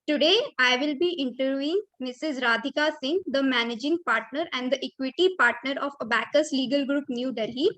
Today, I will be interviewing Mrs. Radhika Singh, the managing partner and the equity partner of Abacus Legal Group, New Delhi.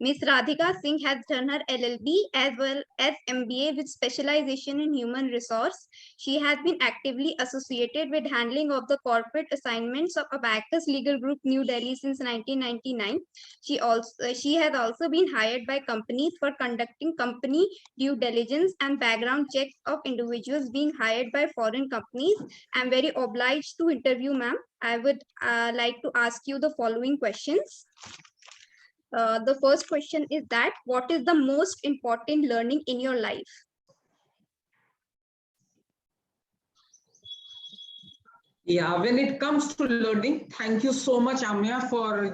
Ms. Radhika Singh has done her LLB as well as MBA with specialization in human resource. She has been actively associated with handling of the corporate assignments of Abacus Legal Group, New Delhi since 1999. She has also been hired by companies for conducting company due diligence and background checks of individuals being hired by foreign companies. I'm very obliged to interview, ma'am. I would like to ask you the following questions. The first question is that what is the most important learning in your life? Yeah, when it comes to learning, thank you so much, Ameya, for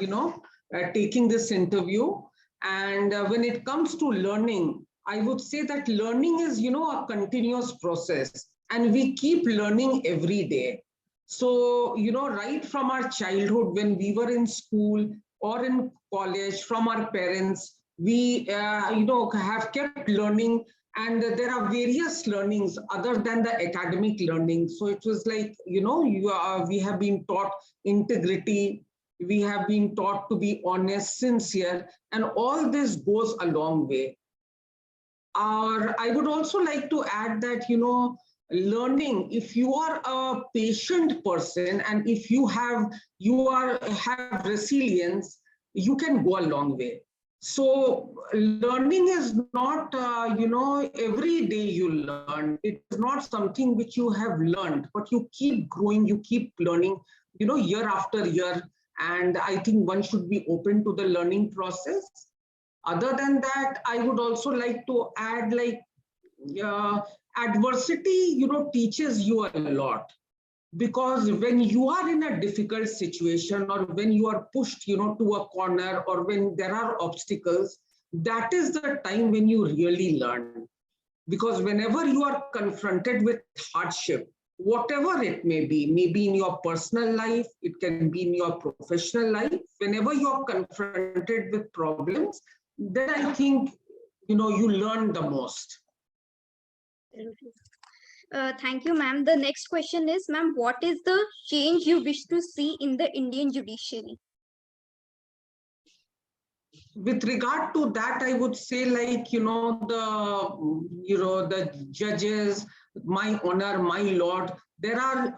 taking this interview. And when it comes to learning, I would say that learning is a continuous process, and we keep learning every day. So right from our childhood, when we were in school or in college, from our parents, we have kept learning, and there are various learnings other than the academic learning. So it was like we have been taught integrity, we have been taught to be honest, sincere, and all this goes a long way. Or I would also like to add that learning, if you are a patient person and if have resilience, you can go a long way. So learning is not every day you learn. It is not something which you have learned, but you keep growing, you keep learning year after year. And I think one should be open to the learning process. Other than that, I would also like to add, like, adversity teaches you a lot, because when you are in a difficult situation, or when you are pushed to a corner, or when there are obstacles, that is the time when you really learn. Because whenever you are confronted with hardship, whatever it may be, maybe in your personal life, it can be in your professional life, whenever you are confronted with problems, then I think you learn the most. Thank you, ma'am. The next question is, ma'am, what is the change you wish to see in the Indian judiciary? With regard to that, I would say, like, the judges, my honor, my lord, there are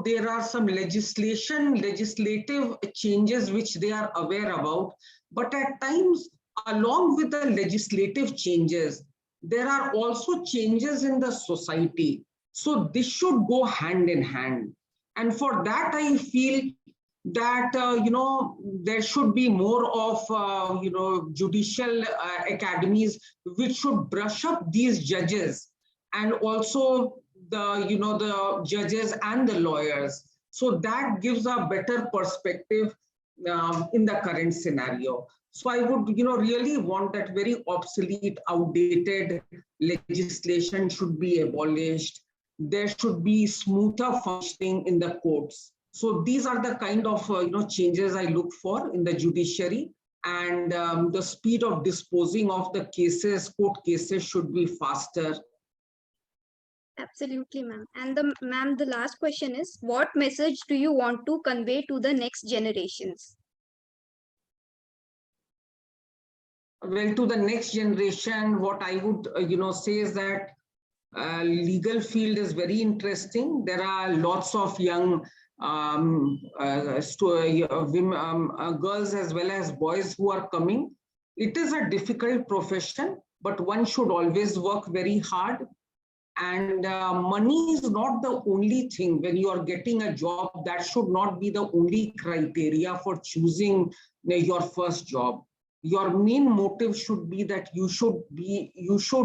there are some legislative changes which they are aware about, but at times, along with the legislative changes, there are also changes in the society. So this should go hand in hand. And for that, I feel that there should be more of judicial academies which should brush up these judges, and also the judges and the lawyers, so that gives a better perspective in the current scenario. So I would really want that very obsolete, outdated legislation should be abolished. There should be smoother functioning in the courts. So these are the kind of changes I look for in the judiciary, and the speed of disposing of the cases, court cases, should be faster. Absolutely, ma'am. And ma'am, the last question is, what message do you want to convey to the next generations? Well, to the next generation, what I would say is that legal field is very interesting. There are lots of young girls as well as boys who are coming. It is a difficult profession, but one should always work very hard. And money is not the only thing. When you are getting a job, that should not be the only criteria for choosing your first job. Your main motive should be that you should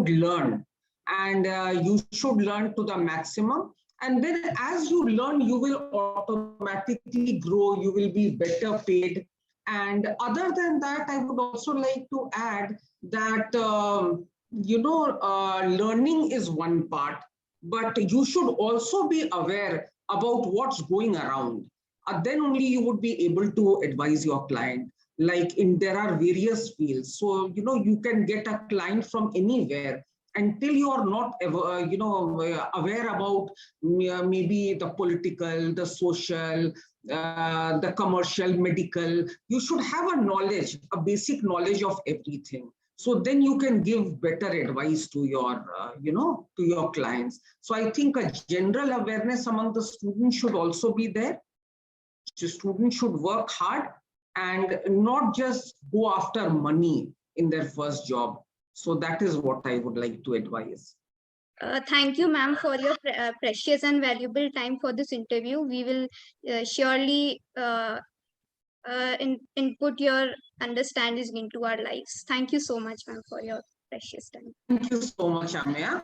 learn, and you should learn to the maximum. And then as you learn, you will automatically grow, you will be better paid. And other than that, I would also like to add that, learning is one part, but you should also be aware about what's going around. Then only you would be able to advise your client. Like, there are various fields. So, you can get a client from anywhere. until you are not aware about maybe the political, the social, the commercial, medical. You should have a knowledge, a basic knowledge of everything. So then you can give better advice to your, to your clients. So I think a general awareness among the students should also be there. Students should work hard and not just go after money in their first job. So that is what I would like to advise. Thank you, ma'am, for your precious and valuable time for this interview. We will surely input your understandings into our lives. Thank you so much, ma'am, for your precious time. Thank you so much, Ameya.